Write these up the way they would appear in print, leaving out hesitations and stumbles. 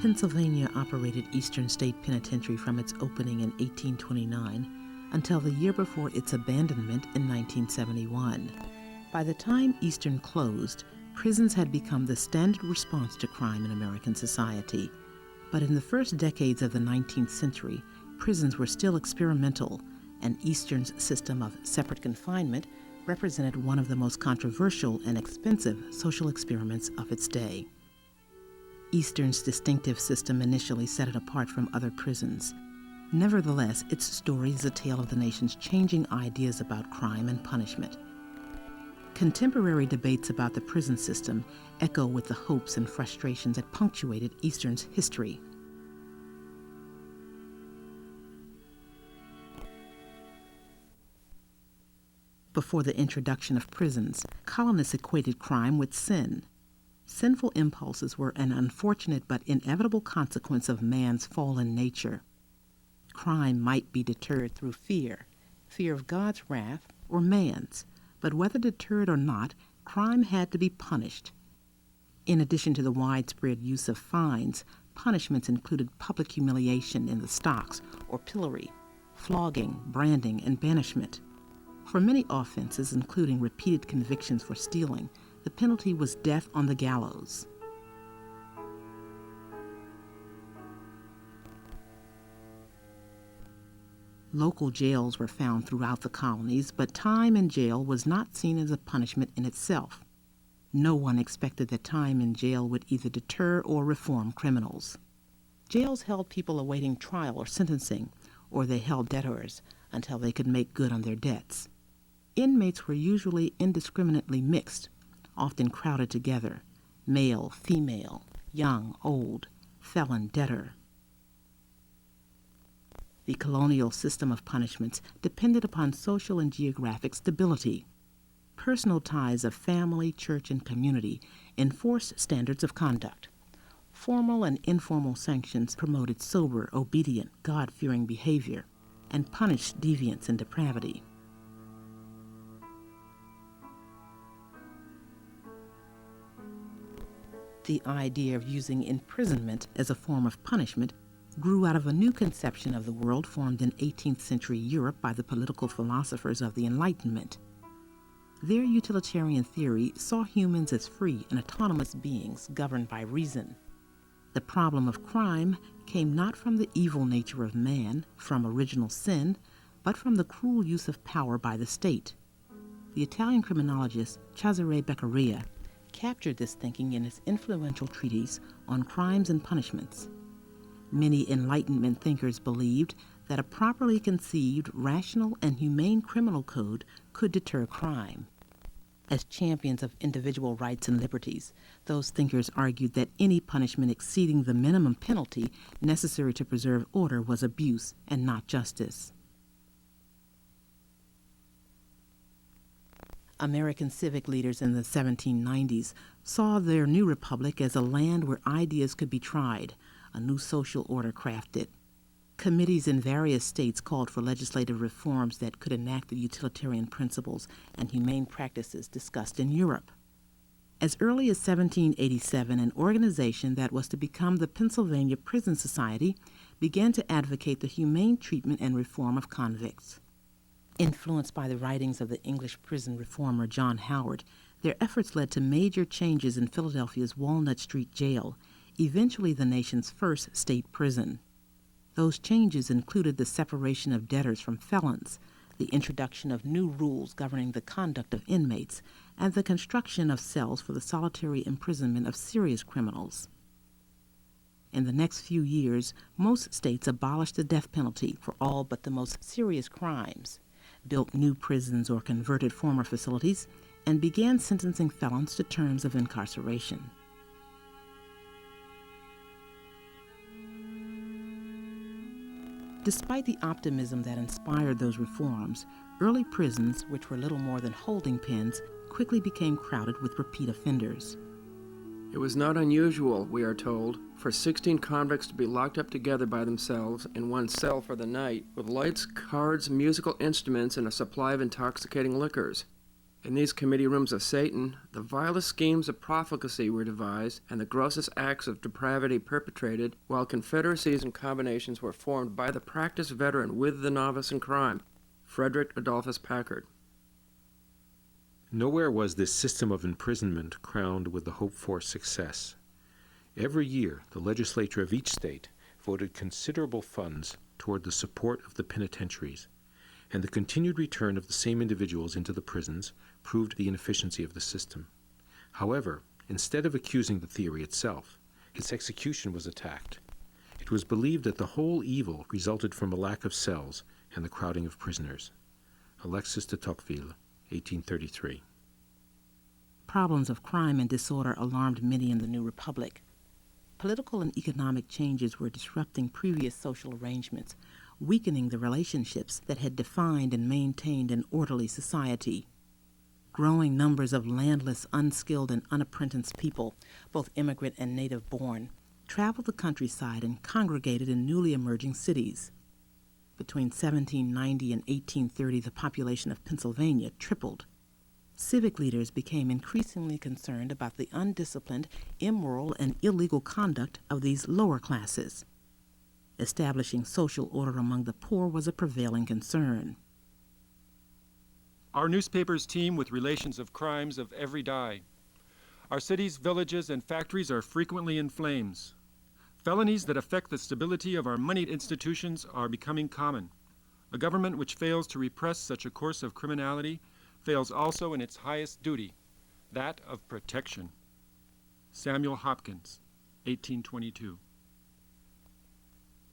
Pennsylvania operated Eastern State Penitentiary from its opening in 1829 until the year before its abandonment in 1971. By the time Eastern closed, prisons had become the standard response to crime in American society. But in the first decades of the 19th century, prisons were still experimental, and Eastern's system of separate confinement represented one of the most controversial and expensive social experiments of its day. Eastern's distinctive system initially set it apart from other prisons. Nevertheless, its story is a tale of the nation's changing ideas about crime and punishment. Contemporary debates about the prison system echo with the hopes and frustrations that punctuated Eastern's history. Before the introduction of prisons, colonists equated crime with sin. Sinful impulses were an unfortunate but inevitable consequence of man's fallen nature. Crime might be deterred through fear of God's wrath or man's, but whether deterred or not, crime had to be punished. In addition to the widespread use of fines, punishments included public humiliation in the stocks or pillory, flogging, branding, and banishment. For many offenses, including repeated convictions for stealing, the penalty was death on the gallows. Local jails were found throughout the colonies, but time in jail was not seen as a punishment in itself. No one expected that time in jail would either deter or reform criminals. Jails held people awaiting trial or sentencing, or they held debtors until they could make good on their debts. Inmates were usually indiscriminately mixed, often crowded together: male, female, young, old, felon, debtor. The colonial system of punishments depended upon social and geographic stability. Personal ties of family, church, and community enforced standards of conduct. Formal and informal sanctions promoted sober, obedient, God-fearing behavior and punished deviance and depravity. The idea of using imprisonment as a form of punishment grew out of a new conception of the world formed in 18th century Europe by the political philosophers of the Enlightenment. Their utilitarian theory saw humans as free and autonomous beings governed by reason. The problem of crime came not from the evil nature of man, from original sin, but from the cruel use of power by the state. The Italian criminologist Cesare Beccaria captured this thinking in his influential treatise on crimes and punishments. Many Enlightenment thinkers believed that a properly conceived, rational, and humane criminal code could deter crime. As champions of individual rights and liberties, those thinkers argued that any punishment exceeding the minimum penalty necessary to preserve order was abuse and not justice. American civic leaders in the 1790s saw their new republic as a land where ideas could be tried, a new social order crafted. Committees in various states called for legislative reforms that could enact the utilitarian principles and humane practices discussed in Europe. As early as 1787, an organization that was to become the Pennsylvania Prison Society began to advocate the humane treatment and reform of convicts. Influenced by the writings of the English prison reformer John Howard, their efforts led to major changes in Philadelphia's Walnut Street Jail, eventually the nation's first state prison. Those changes included the separation of debtors from felons, the introduction of new rules governing the conduct of inmates, and the construction of cells for the solitary imprisonment of serious criminals. In the next few years, most states abolished the death penalty for all but the most serious crimes, built new prisons or converted former facilities, and began sentencing felons to terms of incarceration. Despite the optimism that inspired those reforms, early prisons, which were little more than holding pens, quickly became crowded with repeat offenders. It was not unusual, we are told, for 16 convicts to be locked up together by themselves in one cell for the night, with lights, cards, musical instruments, and a supply of intoxicating liquors. In these committee rooms of Satan, the vilest schemes of profligacy were devised and the grossest acts of depravity perpetrated, while confederacies and combinations were formed by the practiced veteran with the novice in crime, Frederick Adolphus Packard. Nowhere was this system of imprisonment crowned with the hoped-for success. Every year, the legislature of each state voted considerable funds toward the support of the penitentiaries, and the continued return of the same individuals into the prisons proved the inefficiency of the system. However, instead of accusing the theory itself, its execution was attacked. It was believed that the whole evil resulted from a lack of cells and the crowding of prisoners. Alexis de Tocqueville, 1833. Problems of crime and disorder alarmed many in the new republic. Political and economic changes were disrupting previous social arrangements, weakening the relationships that had defined and maintained an orderly society. Growing numbers of landless, unskilled, and unapprenticed people, both immigrant and native-born, traveled the countryside and congregated in newly emerging cities. Between 1790 and 1830, the population of Pennsylvania tripled. Civic leaders became increasingly concerned about the undisciplined, immoral, and illegal conduct of these lower classes. Establishing social order among the poor was a prevailing concern. Our newspapers teem with relations of crimes of every dye. Our cities, villages, and factories are frequently in flames. Felonies that affect the stability of our moneyed institutions are becoming common. A government which fails to repress such a course of criminality fails also in its highest duty, that of protection. Samuel Hopkins, 1822.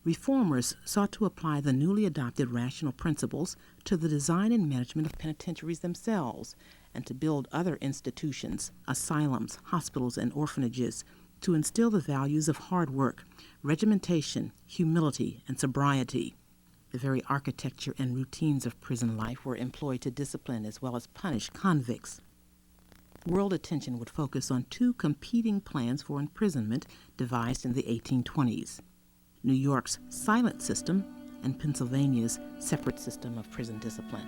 Reformers sought to apply the newly adopted rational principles to the design and management of penitentiaries themselves, and to build other institutions, asylums, hospitals, and orphanages, to instill the values of hard work, regimentation, humility, and sobriety. The very architecture and routines of prison life were employed to discipline as well as punish convicts. World attention would focus on two competing plans for imprisonment devised in the 1820s. New York's silent system and Pennsylvania's separate system of prison discipline.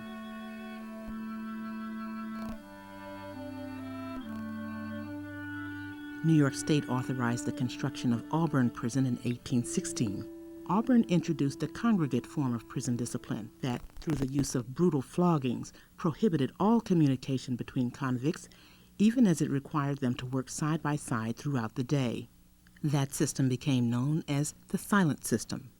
New York State authorized the construction of Auburn Prison in 1816. Auburn introduced a congregate form of prison discipline that, through the use of brutal floggings, prohibited all communication between convicts, even as it required them to work side by side throughout the day. That system became known as the silent system.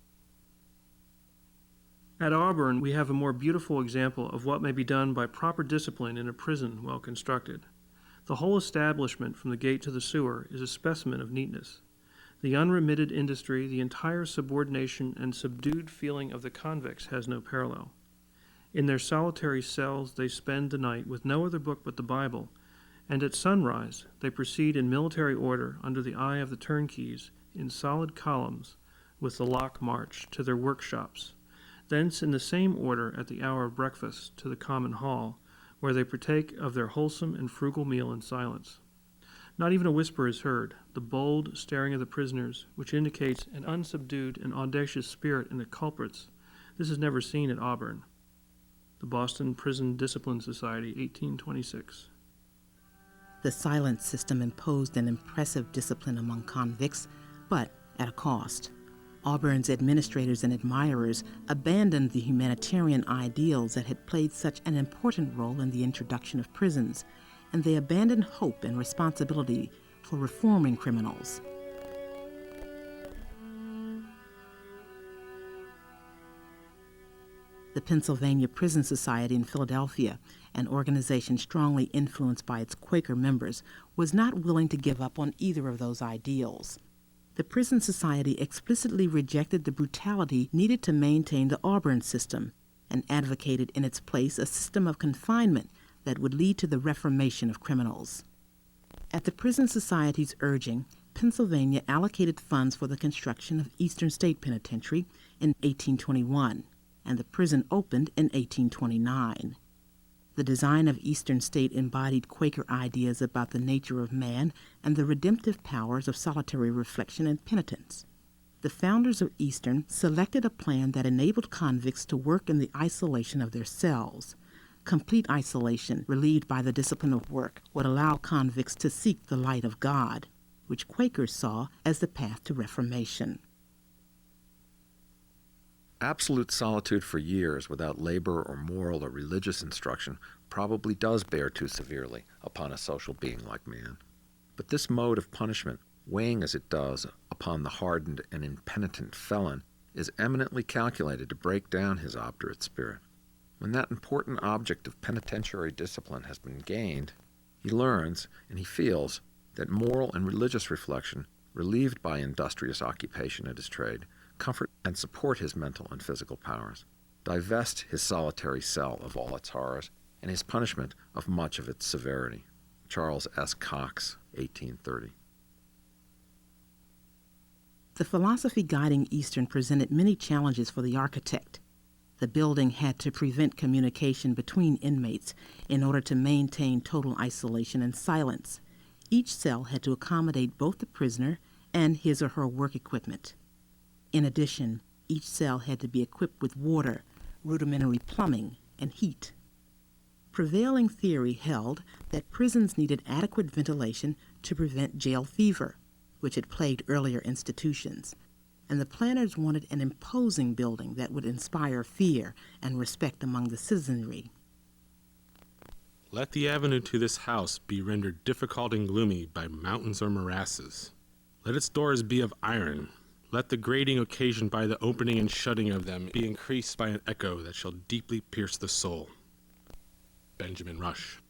At Auburn, we have a more beautiful example of what may be done by proper discipline in a prison well constructed. The whole establishment from the gate to the sewer is a specimen of neatness. The unremitted industry, the entire subordination and subdued feeling of the convicts has no parallel. In their solitary cells they spend the night with no other book but the Bible, and at sunrise they proceed in military order under the eye of the turnkeys in solid columns with the lock march to their workshops, thence in the same order at the hour of breakfast to the common hall, where they partake of their wholesome and frugal meal in silence. Not even a whisper is heard, the bold staring of the prisoners, which indicates an unsubdued and audacious spirit in the culprits. This is never seen at Auburn. The Boston Prison Discipline Society, 1826. The silent system imposed an impressive discipline among convicts, but at a cost. Auburn's administrators and admirers abandoned the humanitarian ideals that had played such an important role in the introduction of prisons, and they abandoned hope and responsibility for reforming criminals. The Pennsylvania Prison Society in Philadelphia, an organization strongly influenced by its Quaker members, was not willing to give up on either of those ideals. The Prison Society explicitly rejected the brutality needed to maintain the Auburn system and advocated in its place a system of confinement that would lead to the reformation of criminals. At the Prison Society's urging, Pennsylvania allocated funds for the construction of Eastern State Penitentiary in 1821, and the prison opened in 1829. The design of Eastern State embodied Quaker ideas about the nature of man and the redemptive powers of solitary reflection and penitence. The founders of Eastern selected a plan that enabled convicts to work in the isolation of their cells. Complete isolation, relieved by the discipline of work, would allow convicts to seek the light of God, which Quakers saw as the path to reformation. Absolute solitude for years without labor or moral or religious instruction probably does bear too severely upon a social being like man. But this mode of punishment, weighing as it does upon the hardened and impenitent felon, is eminently calculated to break down his obdurate spirit. When that important object of penitentiary discipline has been gained, he learns and he feels that moral and religious reflection, relieved by industrious occupation at his trade, comfort and support his mental and physical powers, divest his solitary cell of all its horrors, and his punishment of much of its severity. Charles S. Cox, 1830. The philosophy guiding Eastern presented many challenges for the architect. The building had to prevent communication between inmates in order to maintain total isolation and silence. Each cell had to accommodate both the prisoner and his or her work equipment. In addition, each cell had to be equipped with water, rudimentary plumbing, and heat. Prevailing theory held that prisons needed adequate ventilation to prevent jail fever, which had plagued earlier institutions, and the planners wanted an imposing building that would inspire fear and respect among the citizenry. Let the avenue to this house be rendered difficult and gloomy by mountains or morasses. Let its doors be of iron. Let the grating occasioned by the opening and shutting of them be increased by an echo that shall deeply pierce the soul. Benjamin Rush.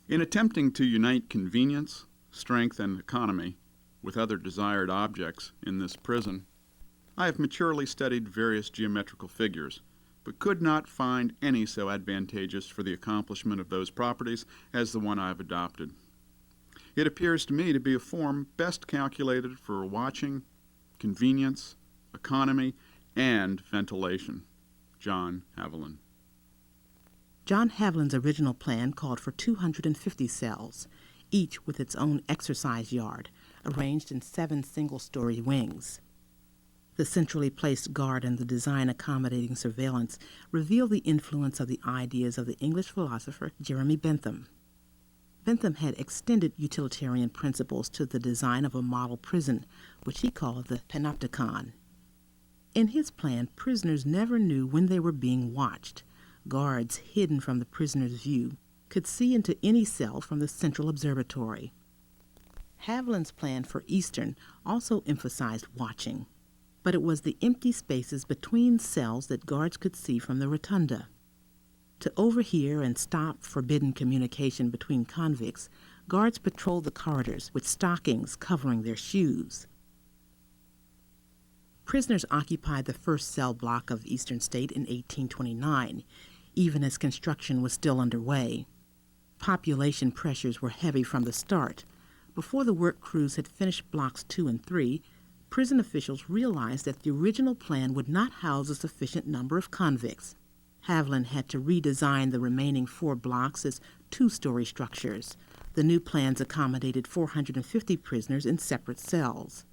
In attempting to unite convenience, strength, and economy with other desired objects in this prison, I have maturely studied various geometrical figures, but could not find any so advantageous for the accomplishment of those properties as the one I have adopted. It appears to me to be a form best calculated for watching, convenience, economy, and ventilation. John Haviland. John Haviland's original plan called for 250 cells, each with its own exercise yard, arranged in 7 single-story wings. The centrally placed guard and the design accommodating surveillance reveal the influence of the ideas of the English philosopher Jeremy Bentham. Bentham had extended utilitarian principles to the design of a model prison, which he called the panopticon. In his plan, prisoners never knew when they were being watched. Guards hidden from the prisoner's view could see into any cell from the central observatory. Haviland's plan for Eastern also emphasized watching, but it was the empty spaces between cells that guards could see from the rotunda. To overhear and stop forbidden communication between convicts, guards patrolled the corridors with stockings covering their shoes. Prisoners occupied the first cell block of Eastern State in 1829, even as construction was still underway. Population pressures were heavy from the start. Before the work crews had finished blocks 2 and 3, prison officials realized that the original plan would not house a sufficient number of convicts. Haviland had to redesign the remaining 4 blocks as 2-story structures. The new plans accommodated 450 prisoners in separate cells.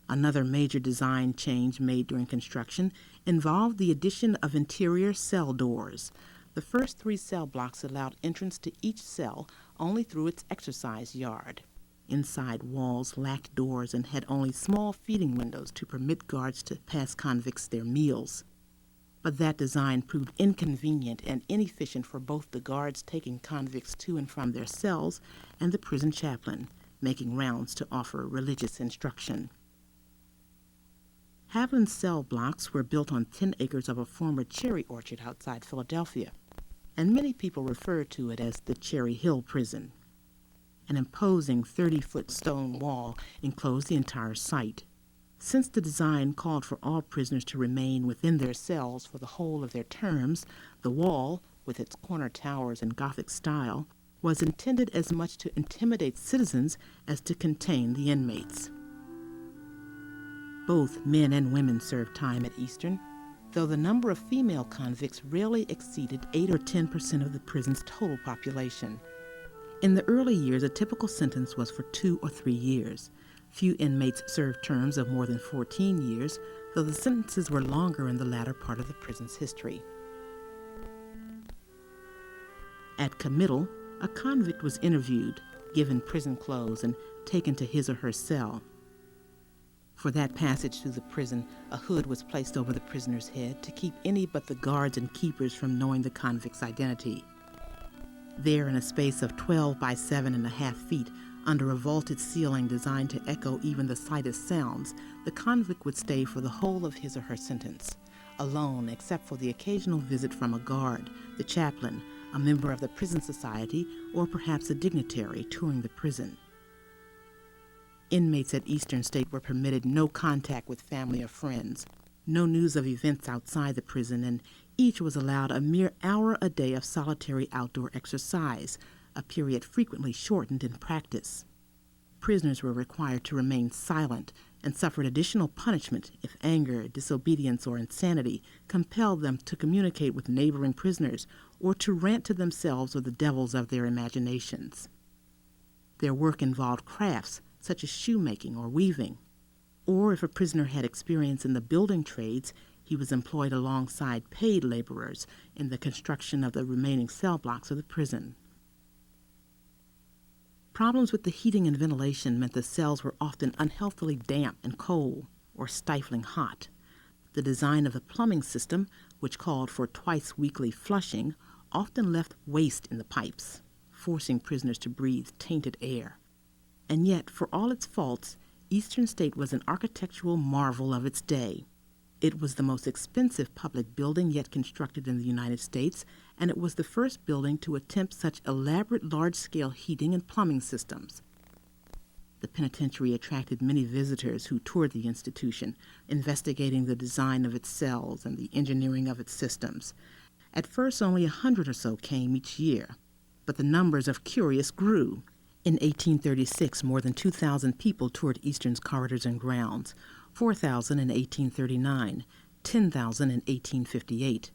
Another major design change made during construction involved the addition of interior cell doors. The first 3 cell blocks allowed entrance to each cell only through its exercise yard. Inside walls lacked doors and had only small feeding windows to permit guards to pass convicts their meals. But that design proved inconvenient and inefficient for both the guards taking convicts to and from their cells and the prison chaplain, making rounds to offer religious instruction. Haviland's cell blocks were built on 10 acres of a former cherry orchard outside Philadelphia, and many people refer to it as the Cherry Hill Prison. An imposing 30-foot stone wall enclosed the entire site. Since the design called for all prisoners to remain within their cells for the whole of their terms, the wall, with its corner towers and Gothic style, was intended as much to intimidate citizens as to contain the inmates. Both men and women served time at Eastern, though the number of female convicts rarely exceeded 8 or 10% of the prison's total population. In the early years, a typical sentence was for 2 or 3 years. Few inmates served terms of more than 14 years, though the sentences were longer in the latter part of the prison's history. At committal, a convict was interviewed, given prison clothes, and taken to his or her cell. For that passage through the prison, a hood was placed over the prisoner's head to keep any but the guards and keepers from knowing the convict's identity. There, in a space of 12 by 7.5 feet, under a vaulted ceiling designed to echo even the slightest sounds, the convict would stay for the whole of his or her sentence, alone except for the occasional visit from a guard, the chaplain, a member of the prison society, or perhaps a dignitary touring the prison. Inmates at Eastern State were permitted no contact with family or friends, no news of events outside the prison, and each was allowed a mere hour a day of solitary outdoor exercise, a period frequently shortened in practice. Prisoners were required to remain silent and suffered additional punishment if anger, disobedience, or insanity compelled them to communicate with neighboring prisoners or to rant to themselves or the devils of their imaginations. Their work involved crafts such as shoemaking or weaving, or if a prisoner had experience in the building trades, he was employed alongside paid laborers in the construction of the remaining cell blocks of the prison. Problems with the heating and ventilation meant the cells were often unhealthily damp and cold, or stifling hot. The design of the plumbing system, which called for twice-weekly flushing, often left waste in the pipes, forcing prisoners to breathe tainted air. And yet, for all its faults, Eastern State was an architectural marvel of its day. It was the most expensive public building yet constructed in the United States, and it was the first building to attempt such elaborate large-scale heating and plumbing systems. The penitentiary attracted many visitors who toured the institution, investigating the design of its cells and the engineering of its systems. At first, only 100 or so came each year, but the numbers of curious grew. In 1836, more than 2,000 people toured Eastern's corridors and grounds, 4,000 in 1839, 10,000 in 1858.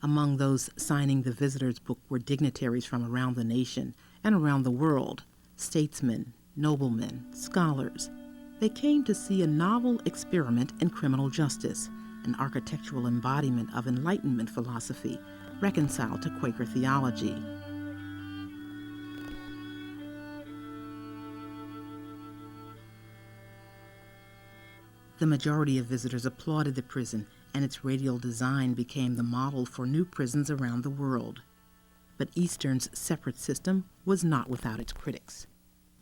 Among those signing the visitors' book were dignitaries from around the nation and around the world, statesmen, noblemen, scholars. They came to see a novel experiment in criminal justice, an architectural embodiment of Enlightenment philosophy, reconciled to Quaker theology. The majority of visitors applauded the prison, and its radial design became the model for new prisons around the world. But Eastern's separate system was not without its critics.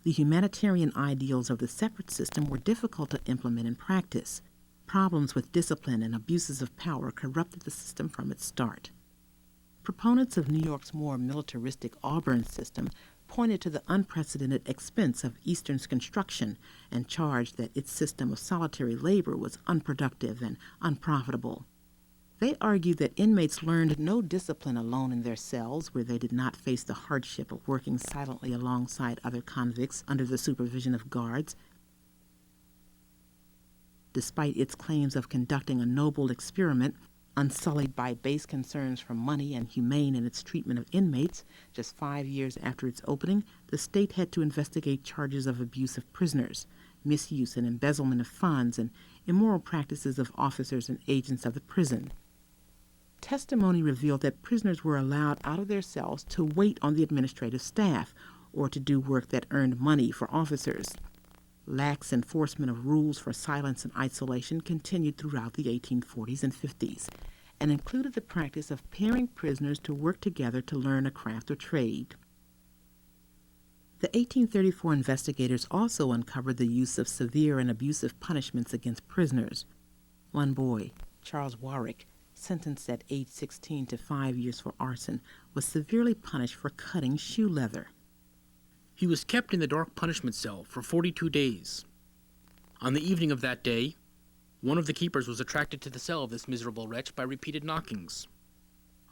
The humanitarian ideals of the separate system were difficult to implement in practice. Problems with discipline and abuses of power corrupted the system from its start. Proponents of New York's more militaristic Auburn system pointed to the unprecedented expense of Eastern's construction and charged that its system of solitary labor was unproductive and unprofitable. They argued that inmates learned no discipline alone in their cells, where they did not face the hardship of working silently alongside other convicts under the supervision of guards. Despite its claims of conducting a noble experiment, unsullied by base concerns for money and humane in its treatment of inmates, just 5 years after its opening, the state had to investigate charges of abuse of prisoners, misuse and embezzlement of funds, and immoral practices of officers and agents of the prison. Testimony revealed that prisoners were allowed out of their cells to wait on the administrative staff or to do work that earned money for officers. Lax enforcement of rules for silence and isolation continued throughout the 1840s and 50s, and included the practice of pairing prisoners to work together to learn a craft or trade. The 1834 investigators also uncovered the use of severe and abusive punishments against prisoners. One boy, Charles Warwick, sentenced at age 16 to 5 years for arson, was severely punished for cutting shoe leather. He was kept in the dark punishment cell for 42 days. On the evening of that day, one of the keepers was attracted to the cell of this miserable wretch by repeated knockings.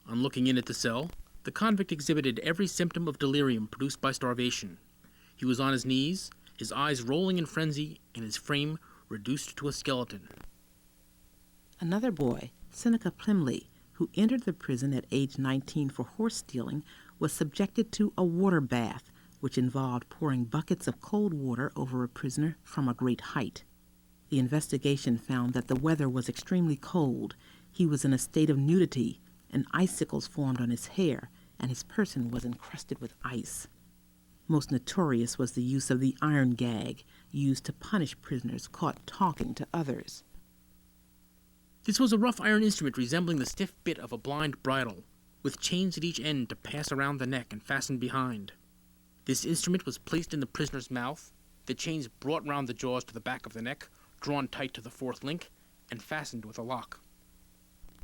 On looking in at the cell, the convict exhibited every symptom of delirium produced by starvation. He was on his knees, his eyes rolling in frenzy, and his frame reduced to a skeleton. Another boy, Seneca Plumley, who entered the prison at age 19 for horse stealing, was subjected to a water bath, which involved pouring buckets of cold water over a prisoner from a great height. The investigation found that the weather was extremely cold. He was in a state of nudity, and icicles formed on his hair, and his person was encrusted with ice. Most notorious was the use of the iron gag, used to punish prisoners caught talking to others. This was a rough iron instrument resembling the stiff bit of a blind bridle, with chains at each end to pass around the neck and fasten behind. This instrument was placed in the prisoner's mouth, the chains brought round the jaws to the back of the neck, drawn tight to the fourth link, and fastened with a lock.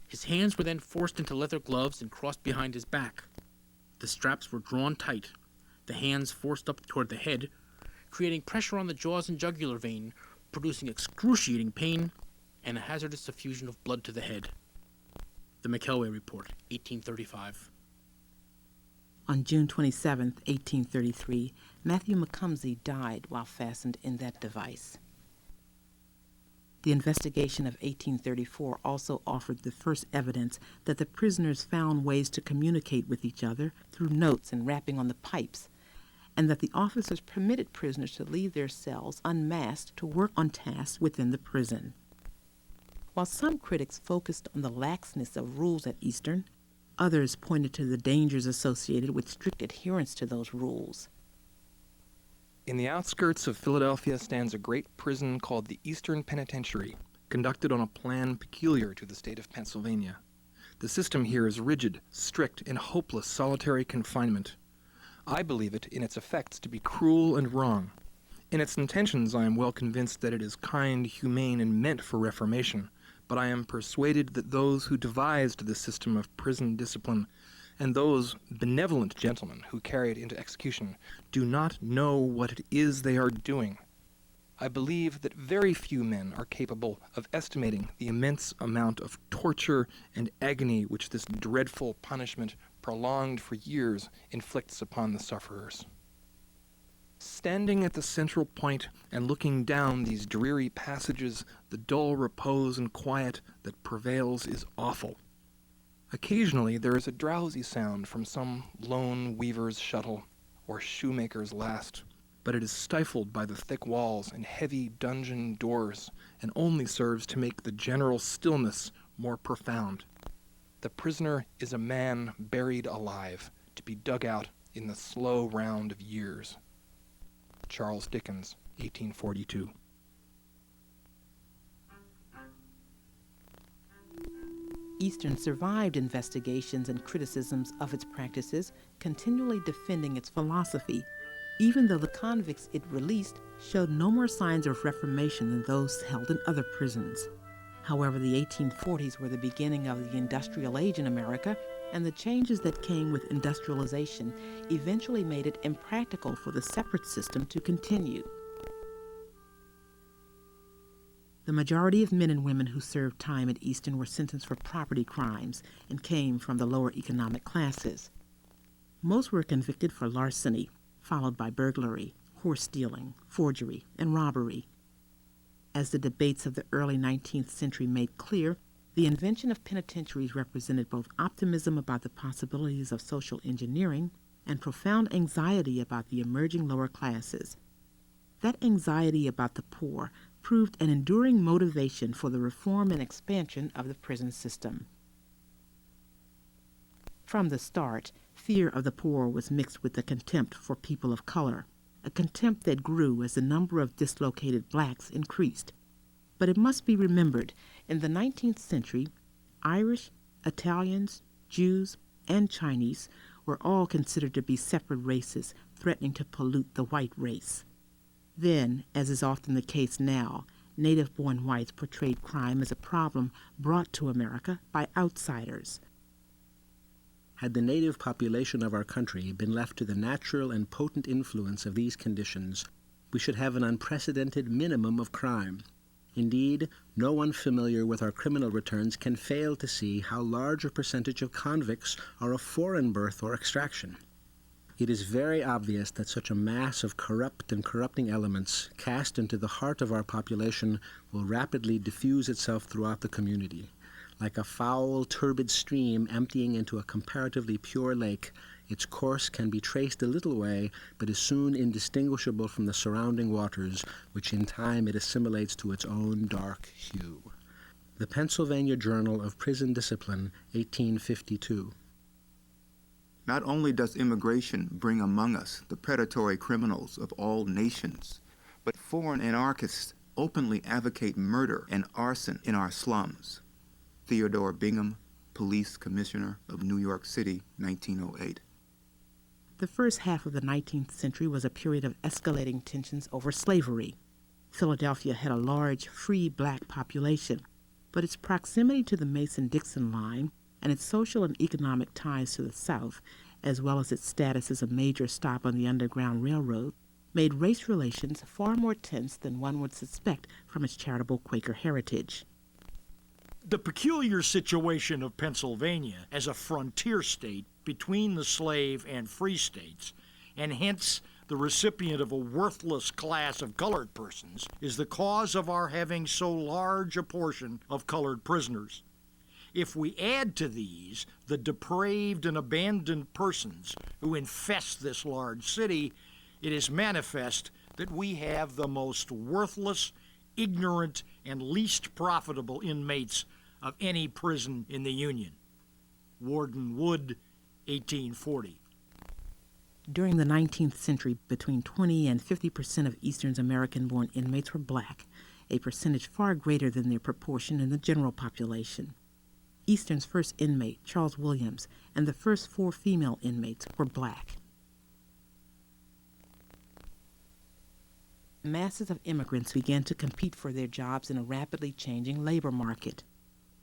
His hands were then forced into leather gloves and crossed behind his back. The straps were drawn tight, the hands forced up toward the head, creating pressure on the jaws and jugular vein, producing excruciating pain and a hazardous effusion of blood to the head. The McKelway Report, 1835. On June 27, 1833, Matthew Macumsey died while fastened in that device. The investigation of 1834 also offered the first evidence that the prisoners found ways to communicate with each other through notes and rapping on the pipes, and that the officers permitted prisoners to leave their cells unmasked to work on tasks within the prison. While some critics focused on the laxness of rules at Eastern, others pointed to the dangers associated with strict adherence to those rules. In the outskirts of Philadelphia stands a great prison called the Eastern Penitentiary, conducted on a plan peculiar to the state of Pennsylvania. The system here is rigid, strict, and hopeless solitary confinement. I believe it, in its effects, to be cruel and wrong. In its intentions, I am well convinced that it is kind, humane, and meant for reformation, but I am persuaded that those who devised this system of prison discipline, and those benevolent gentlemen who carry it into execution, do not know what it is they are doing. I believe that very few men are capable of estimating the immense amount of torture and agony which this dreadful punishment, prolonged for years, inflicts upon the sufferers. Standing at the central point and looking down these dreary passages, the dull repose and quiet that prevails is awful. Occasionally there is a drowsy sound from some lone weaver's shuttle or shoemaker's last, but it is stifled by the thick walls and heavy dungeon doors, and only serves to make the general stillness more profound. The prisoner is a man buried alive, to be dug out in the slow round of years. Charles Dickens, 1842. Eastern survived investigations and criticisms of its practices, continually defending its philosophy, even though the convicts it released showed no more signs of reformation than those held in other prisons. However, the 1840s were the beginning of the industrial age in America, and the changes that came with industrialization eventually made it impractical for the separate system to continue. The majority of men and women who served time at Eastern were sentenced for property crimes and came from the lower economic classes. Most were convicted for larceny, followed by burglary, horse stealing, forgery, and robbery. As the debates of the early 19th century made clear, the invention of penitentiaries represented both optimism about the possibilities of social engineering and profound anxiety about the emerging lower classes. That anxiety about the poor proved an enduring motivation for the reform and expansion of the prison system. From the start, fear of the poor was mixed with a contempt for people of color, a contempt that grew as the number of dislocated blacks increased. But it must be remembered, in the 19th century, Irish, Italians, Jews, and Chinese were all considered to be separate races threatening to pollute the white race. Then, as is often the case now, native-born whites portrayed crime as a problem brought to America by outsiders. Had the native population of our country been left to the natural and potent influence of these conditions, we should have an unprecedented minimum of crime. Indeed, no one familiar with our criminal returns can fail to see how large a percentage of convicts are of foreign birth or extraction. It is very obvious that such a mass of corrupt and corrupting elements cast into the heart of our population will rapidly diffuse itself throughout the community. Like a foul, turbid stream emptying into a comparatively pure lake, its course can be traced a little way, but is soon indistinguishable from the surrounding waters, which in time it assimilates to its own dark hue. The Pennsylvania Journal of Prison Discipline, 1852. Not only does immigration bring among us the predatory criminals of all nations, but foreign anarchists openly advocate murder and arson in our slums. Theodore Bingham, Police Commissioner of New York City, 1908. The first half of the 19th century was a period of escalating tensions over slavery. Philadelphia had a large, free black population, but its proximity to the Mason-Dixon line and its social and economic ties to the South, as well as its status as a major stop on the Underground Railroad, made race relations far more tense than one would suspect from its charitable Quaker heritage. The peculiar situation of Pennsylvania as a frontier state between the slave and free states, and hence the recipient of a worthless class of colored persons, is the cause of our having so large a portion of colored prisoners. If we add to these the depraved and abandoned persons who infest this large city, it is manifest that we have the most worthless, ignorant, and least profitable inmates of any prison in the Union. Warden Wood, 1840. During the 19th century, between 20 and 50% of Eastern's American-born inmates were black, a percentage far greater than their proportion in the general population. Eastern's first inmate, Charles Williams, and the first 4 female inmates were black. Masses of immigrants began to compete for their jobs in a rapidly changing labor market.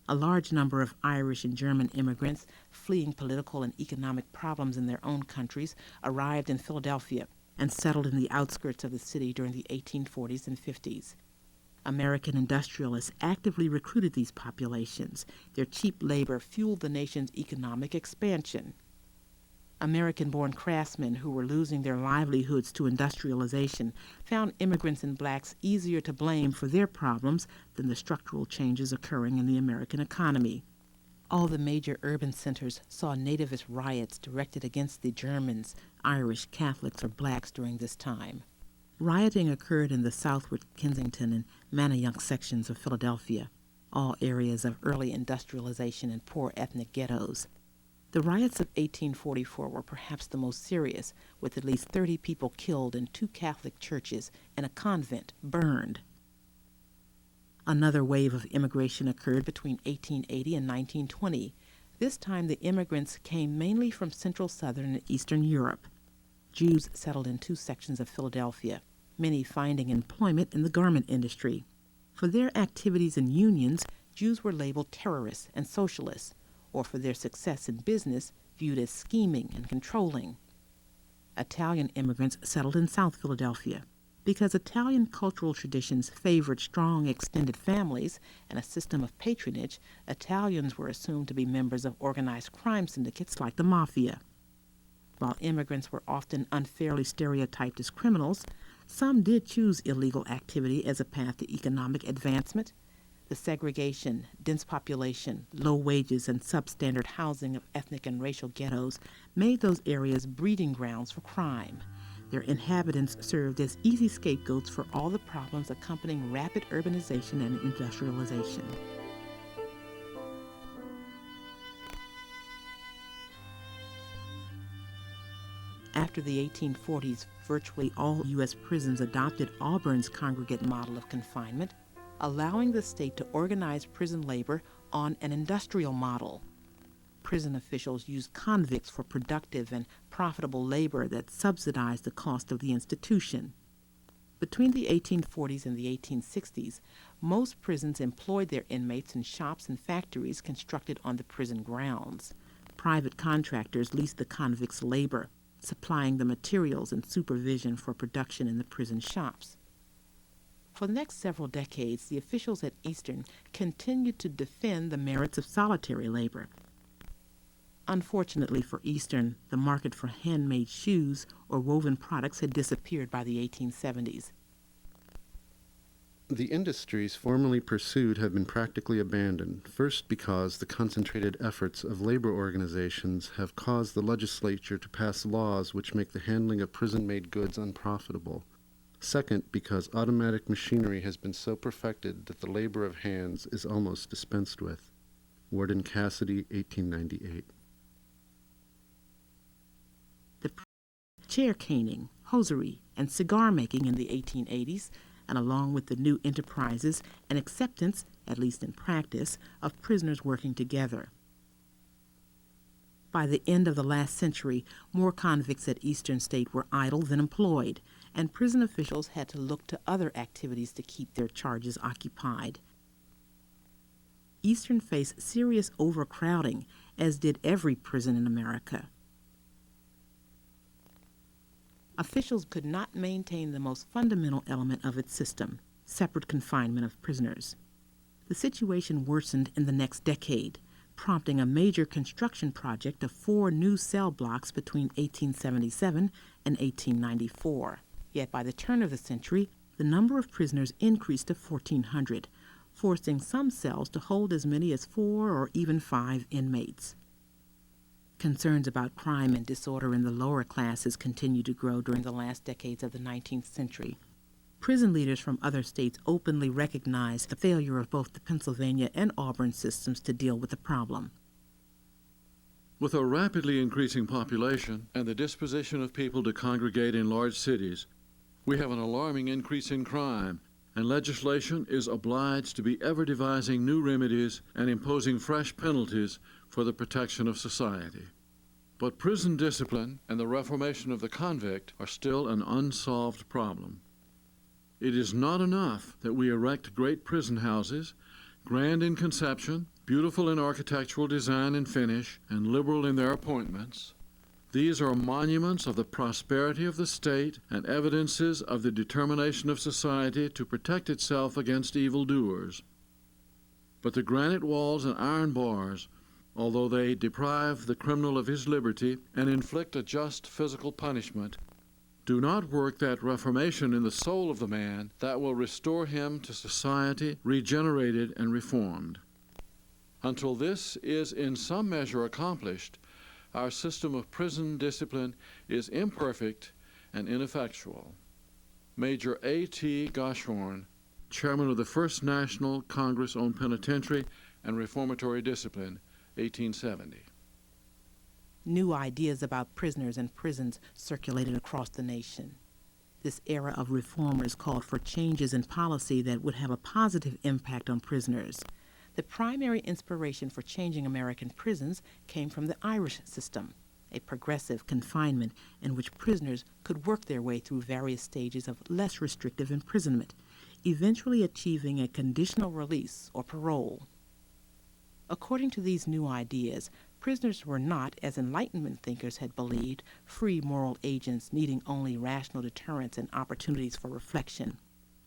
A large number of Irish and German immigrants, fleeing political and economic problems in their own countries, arrived in Philadelphia and settled in the outskirts of the city during the 1840s and 50s. American industrialists actively recruited these populations. Their cheap labor fueled the nation's economic expansion. American-born craftsmen who were losing their livelihoods to industrialization found immigrants and blacks easier to blame for their problems than the structural changes occurring in the American economy. All the major urban centers saw nativist riots directed against the Germans, Irish, Catholics, or blacks during this time. Rioting occurred in the southward Kensington and Manayunk sections of Philadelphia, all areas of early industrialization and poor ethnic ghettos. The riots of 1844 were perhaps the most serious, with at least 30 people killed and 2 Catholic churches and a convent burned. Another wave of immigration occurred between 1880 and 1920. This time the immigrants came mainly from Central, Southern, and Eastern Europe. Jews settled in 2 sections of Philadelphia, many finding employment in the garment industry. For their activities in unions, Jews were labeled terrorists and socialists, or for their success in business, viewed as scheming and controlling. Italian immigrants settled in South Philadelphia. Because Italian cultural traditions favored strong extended families and a system of patronage, Italians were assumed to be members of organized crime syndicates like the mafia. While immigrants were often unfairly stereotyped as criminals, some did choose illegal activity as a path to economic advancement. The segregation, dense population, low wages, and substandard housing of ethnic and racial ghettos made those areas breeding grounds for crime. Their inhabitants served as easy scapegoats for all the problems accompanying rapid urbanization and industrialization. After the 1840s, virtually all U.S. prisons adopted Auburn's congregate model of confinement, allowing the state to organize prison labor on an industrial model. Prison officials used convicts for productive and profitable labor that subsidized the cost of the institution. Between the 1840s and the 1860s, most prisons employed their inmates in shops and factories constructed on the prison grounds. Private contractors leased the convicts' labor, supplying the materials and supervision for production in the prison shops. For the next several decades, the officials at Eastern continued to defend the merits of solitary labor. Unfortunately for Eastern, the market for handmade shoes or woven products had disappeared by the 1870s. The industries formerly pursued have been practically abandoned, first because the concentrated efforts of labor organizations have caused the legislature to pass laws which make the handling of prison-made goods unprofitable. Second, because automatic machinery has been so perfected that the labor of hands is almost dispensed with. Warden Cassidy, 1898. chair caning, hosiery, and cigar making in the 1880s, and along with the new enterprises and acceptance, at least in practice, of prisoners working together. By the end of the last century, more convicts at Eastern State were idle than employed, and prison officials had to look to other activities to keep their charges occupied. Eastern faced serious overcrowding, as did every prison in America. Officials could not maintain the most fundamental element of its system, separate confinement of prisoners. The situation worsened in the next decade, prompting a major construction project of 4 new cell blocks between 1877 and 1894. Yet by the turn of the century, the number of prisoners increased to 1,400, forcing some cells to hold as many as 4 or even 5 inmates. Concerns about crime and disorder in the lower classes continued to grow during the last decades of the 19th century. Prison leaders from other states openly recognized the failure of both the Pennsylvania and Auburn systems to deal with the problem. With a rapidly increasing population and the disposition of people to congregate in large cities, we have an alarming increase in crime, and legislation is obliged to be ever devising new remedies and imposing fresh penalties for the protection of society. But prison discipline and the reformation of the convict are still an unsolved problem. It is not enough that we erect great prison houses, grand in conception, beautiful in architectural design and finish, and liberal in their appointments. These are monuments of the prosperity of the state and evidences of the determination of society to protect itself against evildoers. But the granite walls and iron bars, although they deprive the criminal of his liberty and inflict a just physical punishment, do not work that reformation in the soul of the man that will restore him to society regenerated and reformed. Until this is in some measure accomplished, our system of prison discipline is imperfect and ineffectual. Major A.T. Goshorn, chairman of the First National Congress on Penitentiary and Reformatory Discipline, 1870. New ideas about prisoners and prisons circulated across the nation. This era of reformers called for changes in policy that would have a positive impact on prisoners. The primary inspiration for changing American prisons came from the Irish system, a progressive confinement in which prisoners could work their way through various stages of less restrictive imprisonment, eventually achieving a conditional release or parole. According to these new ideas, prisoners were not, as Enlightenment thinkers had believed, free moral agents needing only rational deterrence and opportunities for reflection.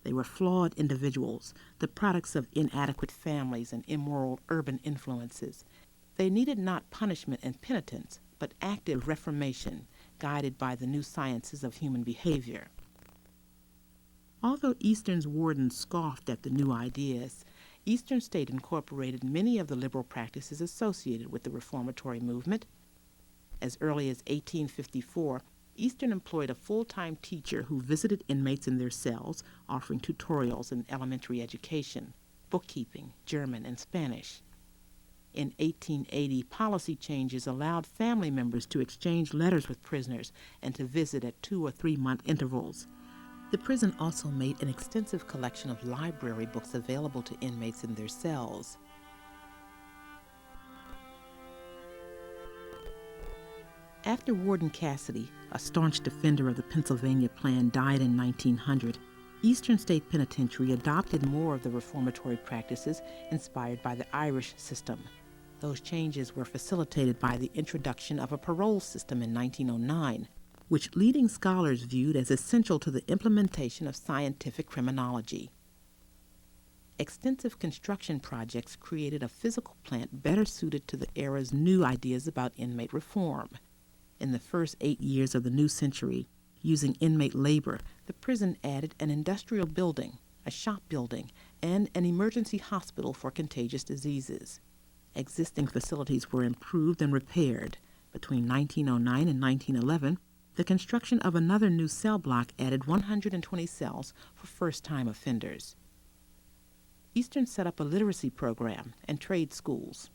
They were flawed individuals, the products of inadequate families and immoral urban influences. They needed not punishment and penitence, but active reformation, guided by the new sciences of human behavior. Although Eastern's wardens scoffed at the new ideas, Eastern State incorporated many of the liberal practices associated with the reformatory movement. As early as 1854, Eastern employed a full-time teacher who visited inmates in their cells, offering tutorials in elementary education, bookkeeping, German, and Spanish. In 1880, policy changes allowed family members to exchange letters with prisoners and to visit at 2 or 3 month intervals. The prison also made an extensive collection of library books available to inmates in their cells. After Warden Cassidy, a staunch defender of the Pennsylvania Plan, died in 1900, Eastern State Penitentiary adopted more of the reformatory practices inspired by the Irish system. Those changes were facilitated by the introduction of a parole system in 1909, which leading scholars viewed as essential to the implementation of scientific criminology. Extensive construction projects created a physical plant better suited to the era's new ideas about inmate reform. In the first 8 years of the new century, using inmate labor, the prison added an industrial building, a shop building, and an emergency hospital for contagious diseases. Existing facilities were improved and repaired. Between 1909 and 1911, the construction of another new cell block added 120 cells for first-time offenders. Eastern set up a literacy program and trade schools.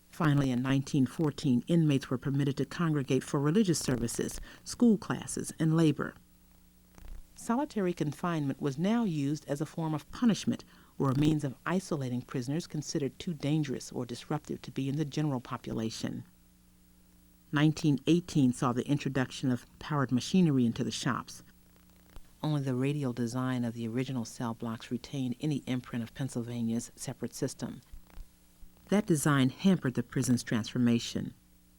Finally, in 1914, inmates were permitted to congregate for religious services, school classes, and labor. Solitary confinement was now used as a form of punishment or a means of isolating prisoners considered too dangerous or disruptive to be in the general population. 1918 saw the introduction of powered machinery into the shops. Only the radial design of the original cell blocks retained any imprint of Pennsylvania's separate system. That design hampered the prison's transformation.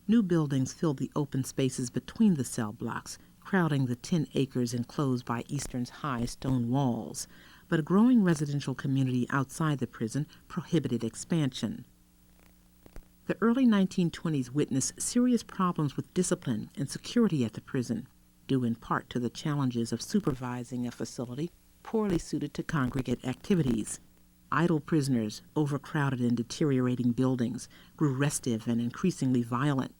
New buildings filled the open spaces between the cell blocks, crowding the 10 acres enclosed by Eastern's high stone walls. But a growing residential community outside the prison prohibited expansion. The early 1920s witnessed serious problems with discipline and security at the prison, due in part to the challenges of supervising a facility poorly suited to congregate activities. Idle prisoners, overcrowded and deteriorating buildings, grew restive and increasingly violent.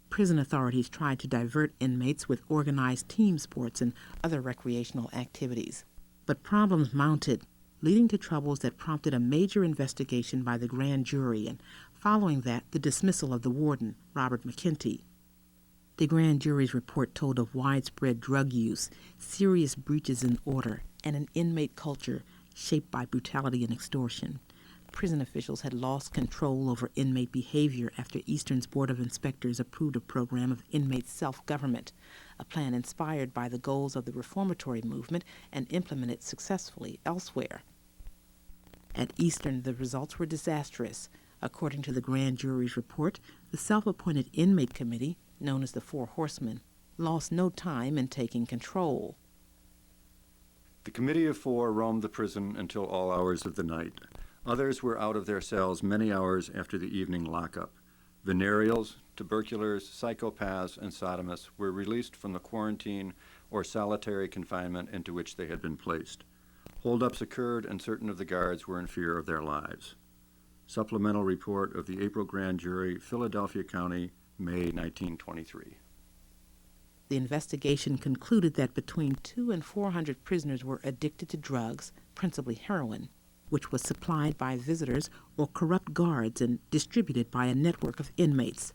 Prison authorities tried to divert inmates with organized team sports and other recreational activities. But problems mounted, leading to troubles that prompted a major investigation by the grand jury, and following that, the dismissal of the warden, Robert McKenty. The grand jury's report told of widespread drug use, serious breaches in order, and an inmate culture shaped by brutality and extortion. Prison officials had lost control over inmate behavior after Eastern's Board of Inspectors approved a program of inmate self-government, a plan inspired by the goals of the reformatory movement and implemented successfully elsewhere. At Eastern, the results were disastrous. According to the grand jury's report, the self-appointed inmate committee, known as the Four Horsemen, lost no time in taking control. The Committee of Four roamed the prison until all hours of the night. Others were out of their cells many hours after the evening lockup. Venereals, tuberculars, psychopaths, and sodomists were released from the quarantine or solitary confinement into which they had been placed. Holdups occurred, and certain of the guards were in fear of their lives. Supplemental report of the April Grand Jury, Philadelphia County, May 1923. The investigation concluded that between 200 and 400 prisoners were addicted to drugs, principally heroin, which was supplied by visitors or corrupt guards and distributed by a network of inmates.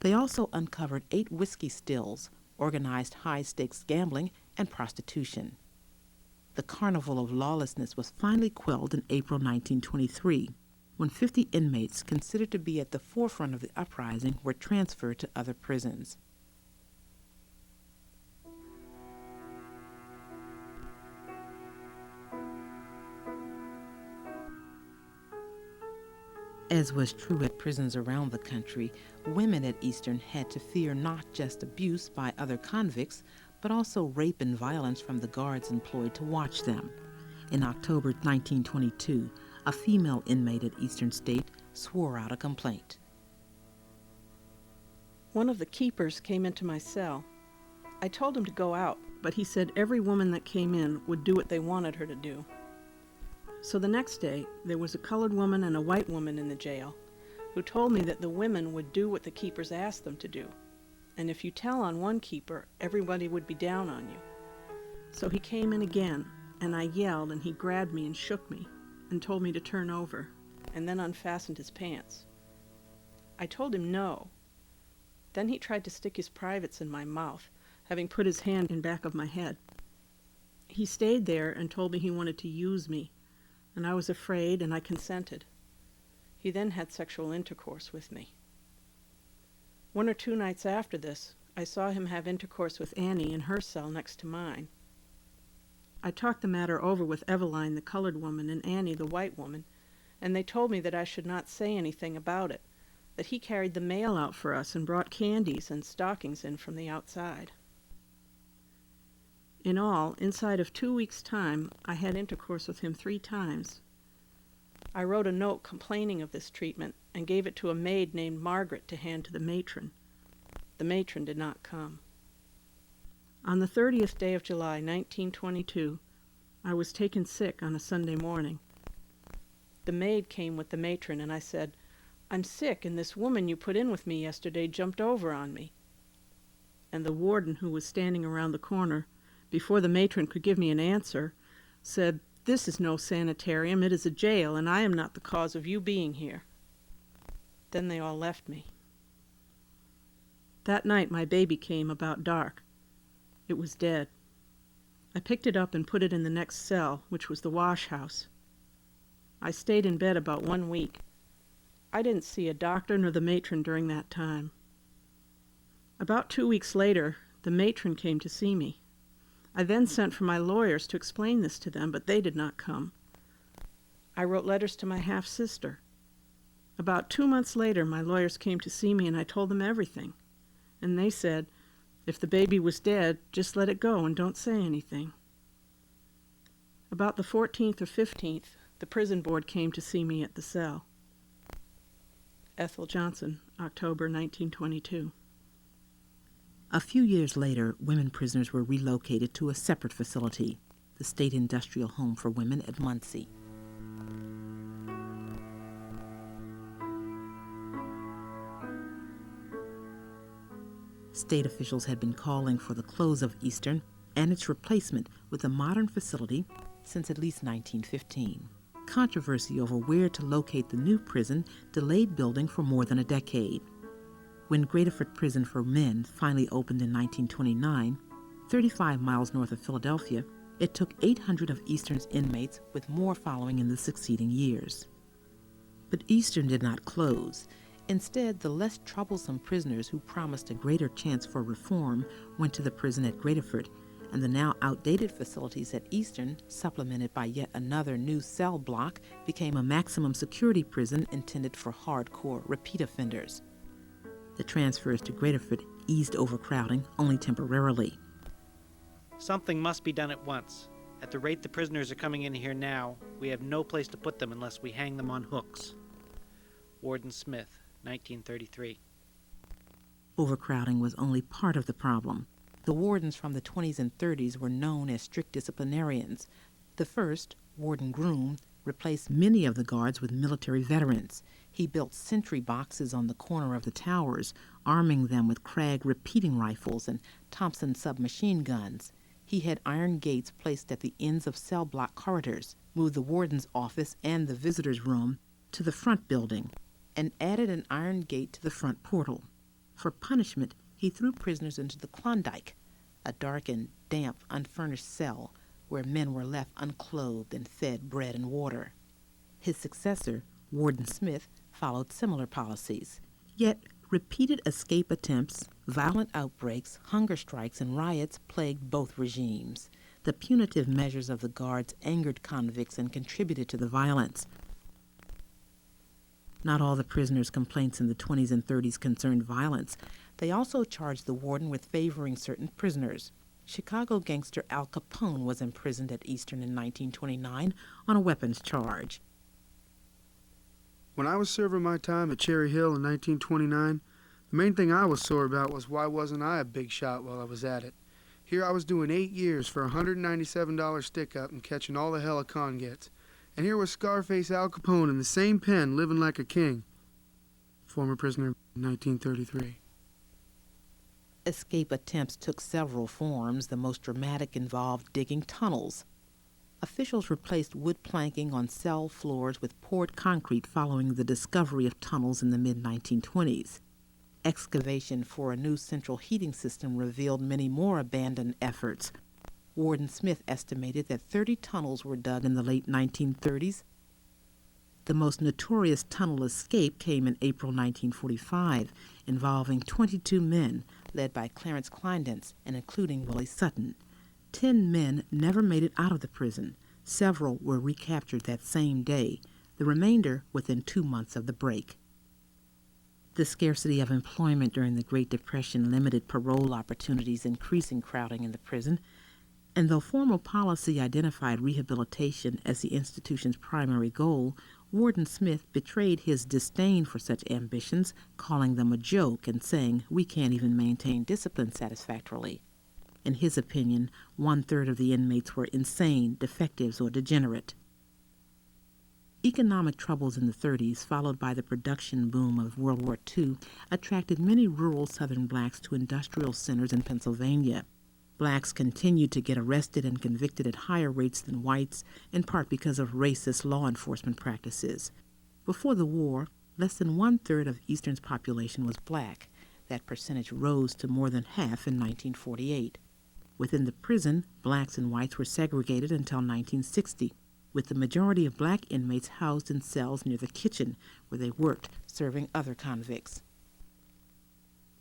They also uncovered 8 whiskey stills, organized high-stakes gambling, and prostitution. The carnival of lawlessness was finally quelled in April 1923, when 50 inmates considered to be at the forefront of the uprising were transferred to other prisons. As was true at prisons around the country, women at Eastern had to fear not just abuse by other convicts, but also rape and violence from the guards employed to watch them. In October 1922, a female inmate at Eastern State swore out a complaint. One of the keepers came into my cell. I told him to go out, but he said every woman that came in would do what they wanted her to do. So the next day, there was a colored woman and a white woman in the jail who told me that the women would do what the keepers asked them to do. And if you tell on one keeper, everybody would be down on you. So he came in again, and I yelled, and he grabbed me and shook me and told me to turn over, and then unfastened his pants. I told him no. Then he tried to stick his privates in my mouth, having put his hand in back of my head. He stayed there and told me he wanted to use me, and I was afraid, and I consented. He then had sexual intercourse with me. 1 or 2 nights after this, I saw him have intercourse with Annie in her cell next to mine. I talked the matter over with Eveline, the colored woman, and Annie, the white woman, and they told me that I should not say anything about it, that he carried the mail out for us and brought candies and stockings in from the outside. In all, inside of 2 weeks' time, I had intercourse with him 3 times. I wrote a note complaining of this treatment and gave it to a maid named Margaret to hand to the matron. The matron did not come. On the 30th day of July, 1922, I was taken sick on a Sunday morning. The maid came with the matron, and I said, "I'm sick, and this woman you put in with me yesterday jumped over on me." And the warden, who was standing around the corner, before the matron could give me an answer, said, "This is no sanitarium, it is a jail, and I am not the cause of you being here." Then they all left me. That night my baby came about dark. It was dead. I picked it up and put it in the next cell, which was the wash house. I stayed in bed about 1 week. I didn't see a doctor nor the matron during that time. About 2 weeks later, the matron came to see me. I then sent for my lawyers to explain this to them, but they did not come. I wrote letters to my half-sister. About 2 months later, my lawyers came to see me and I told them everything. And they said, if the baby was dead, just let it go and don't say anything. About the 14th or 15th, the prison board came to see me at the cell. Ethel Johnson, October 1922. A few years later, women prisoners were relocated to a separate facility, the State Industrial Home for Women at Muncie. State officials had been calling for the close of Eastern and its replacement with a modern facility since at least 1915. Controversy over where to locate the new prison delayed building for more than a decade. When Graterford Prison for Men finally opened in 1929, 35 miles north of Philadelphia, it took 800 of Eastern's inmates, with more following in the succeeding years. But Eastern did not close. Instead, the less troublesome prisoners who promised a greater chance for reform went to the prison at Graterford, and the now outdated facilities at Eastern, supplemented by yet another new cell block, became a maximum security prison intended for hardcore repeat offenders. The transfers to Graterford eased overcrowding only temporarily. Something must be done at once. At the rate the prisoners are coming in here now, we have no place to put them unless we hang them on hooks. Warden Smith, 1933. Overcrowding was only part of the problem. The wardens from the 20s and 30s were known as strict disciplinarians. The first, Warden Groom, replaced many of the guards with military veterans. He built sentry boxes on the corner of the towers, arming them with Krag repeating rifles and Thompson submachine guns. He had iron gates placed at the ends of cell block corridors, moved the warden's office and the visitor's room to the front building, and added an iron gate to the front portal. For punishment, he threw prisoners into the Klondike, a dark and damp, unfurnished cell where men were left unclothed and fed bread and water. His successor, Warden Smith, followed similar policies. Yet, repeated escape attempts, violent outbreaks, hunger strikes, and riots plagued both regimes. The punitive measures of the guards angered convicts and contributed to the violence. Not all the prisoners' complaints in the 20s and 30s concerned violence. They also charged the warden with favoring certain prisoners. Chicago gangster Al Capone was imprisoned at Eastern in 1929 on a weapons charge. When I was serving my time at Cherry Hill in 1929, the main thing I was sore about was why wasn't I a big shot while I was at it. Here I was doing 8 years for a $197 stick-up and catching all the hell a con gets. And here was Scarface Al Capone in the same pen, living like a king. Former prisoner, 1933. Escape attempts took several forms. The most dramatic involved digging tunnels. Officials replaced wood planking on cell floors with poured concrete following the discovery of tunnels in the mid-1920s. Excavation for a new central heating system revealed many more abandoned efforts. Warden Smith estimated that 30 tunnels were dug in the late 1930s. The most notorious tunnel escape came in April 1945, involving 22 men, led by Clarence Kleindienst and including Willie Sutton. 10 men never made it out of the prison. Several were recaptured that same day, the remainder within 2 months of the break. The scarcity of employment during the Great Depression limited parole opportunities, increasing crowding in the prison. And though formal policy identified rehabilitation as the institution's primary goal, Warden Smith betrayed his disdain for such ambitions, calling them a joke and saying, "We can't even maintain discipline satisfactorily." In his opinion, 1/3 of the inmates were insane, defectives, or degenerate. Economic troubles in the 30s, followed by the production boom of World War II, attracted many rural Southern blacks to industrial centers in Pennsylvania. Blacks continued to get arrested and convicted at higher rates than whites, in part because of racist law enforcement practices. Before the war, less than 1/3 of Eastern's population was black. That percentage rose to more than half in 1948. Within the prison, blacks and whites were segregated until 1960, with the majority of black inmates housed in cells near the kitchen where they worked, serving other convicts.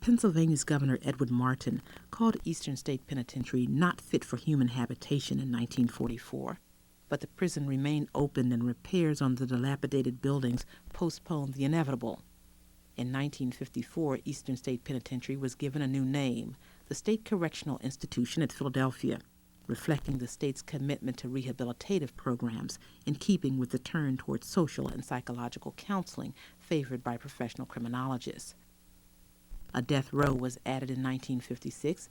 Pennsylvania's Governor Edward Martin called Eastern State Penitentiary not fit for human habitation in 1944, but the prison remained open and repairs on the dilapidated buildings postponed the inevitable. In 1954, Eastern State Penitentiary was given a new name, the State Correctional Institution at Philadelphia, reflecting the state's commitment to rehabilitative programs in keeping with the turn towards social and psychological counseling favored by professional criminologists. A death row was added in 1956,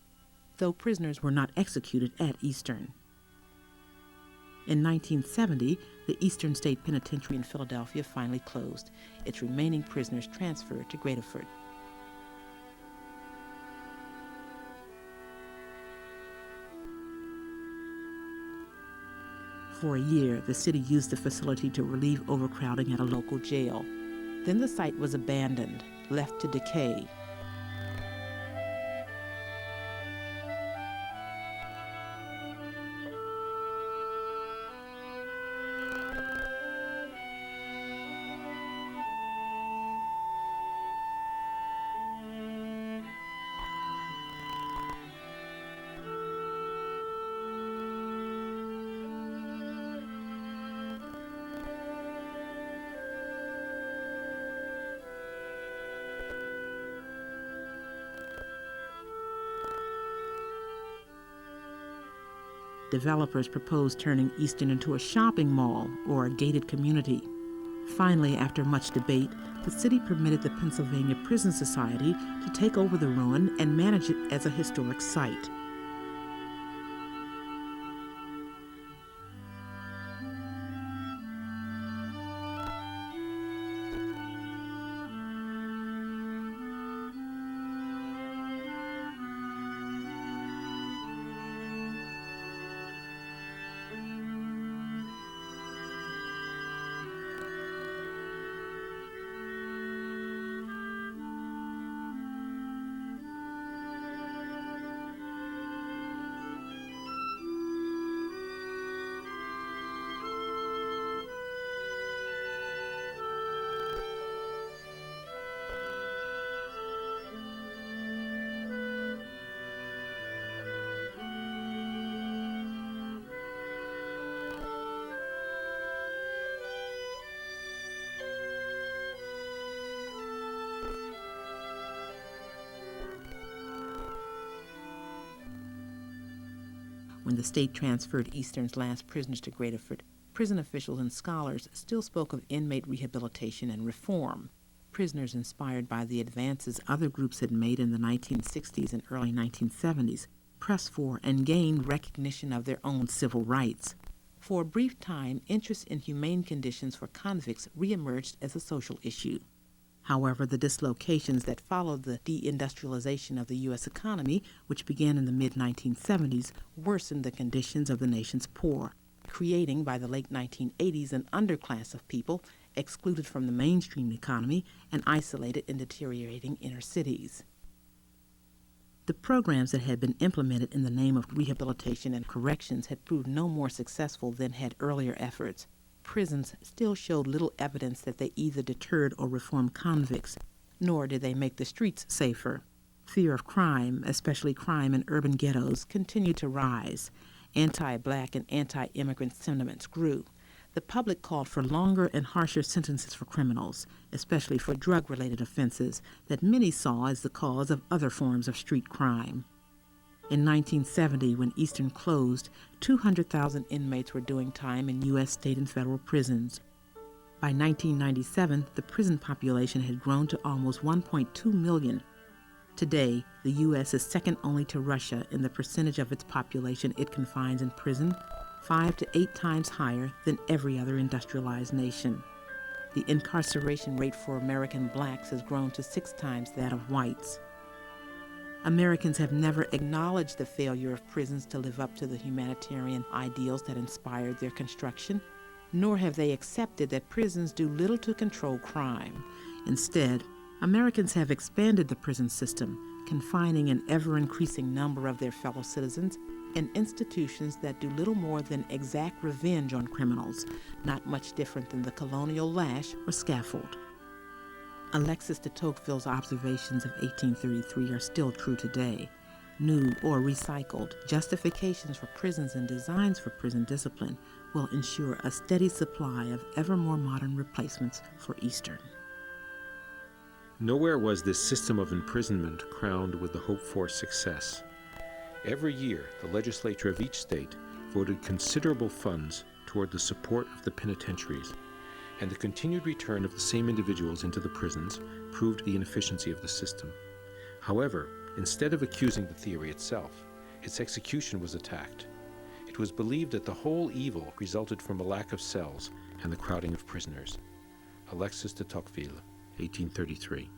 though prisoners were not executed at Eastern. In 1970, the Eastern State Penitentiary in Philadelphia finally closed. Its remaining prisoners transferred to Graterford. For a year, the city used the facility to relieve overcrowding at a local jail. Then the site was abandoned, left to decay. Developers proposed turning Eastern into a shopping mall or a gated community. Finally, after much debate, the city permitted the Pennsylvania Prison Society to take over the ruin and manage it as a historic site. When the state transferred Eastern's last prisoners to Graterford, prison officials and scholars still spoke of inmate rehabilitation and reform. Prisoners inspired by the advances other groups had made in the 1960s and early 1970s pressed for and gained recognition of their own civil rights. For a brief time, interest in humane conditions for convicts reemerged as a social issue. However, the dislocations that followed the deindustrialization of the U.S. economy, which began in the mid-1970s, worsened the conditions of the nation's poor, creating by the late 1980s an underclass of people excluded from the mainstream economy and isolated in deteriorating inner cities. The programs that had been implemented in the name of rehabilitation and corrections had proved no more successful than had earlier efforts. Prisons still showed little evidence that they either deterred or reformed convicts, nor did they make the streets safer. Fear of crime, especially crime in urban ghettos, continued to rise. Anti-black and anti-immigrant sentiments grew. The public called for longer and harsher sentences for criminals, especially for drug-related offenses that many saw as the cause of other forms of street crime. In 1970, when Eastern closed, 200,000 inmates were doing time in U.S. state and federal prisons. By 1997, the prison population had grown to almost 1.2 million. Today, the U.S. is second only to Russia in the percentage of its population it confines in prison, 5 to 8 times higher than every other industrialized nation. The incarceration rate for American blacks has grown to 6 times that of whites. Americans have never acknowledged the failure of prisons to live up to the humanitarian ideals that inspired their construction, nor have they accepted that prisons do little to control crime. Instead, Americans have expanded the prison system, confining an ever-increasing number of their fellow citizens in institutions that do little more than exact revenge on criminals, not much different than the colonial lash or scaffold. Alexis de Tocqueville's observations of 1833 are still true today. New or recycled justifications for prisons and designs for prison discipline will ensure a steady supply of ever more modern replacements for Eastern. Nowhere was this system of imprisonment crowned with the hoped-for success. Every year, the legislature of each state voted considerable funds toward the support of the penitentiaries, and the continued return of the same individuals into the prisons proved the inefficiency of the system. However, instead of accusing the theory itself, its execution was attacked. It was believed that the whole evil resulted from a lack of cells and the crowding of prisoners. Alexis de Tocqueville, 1833.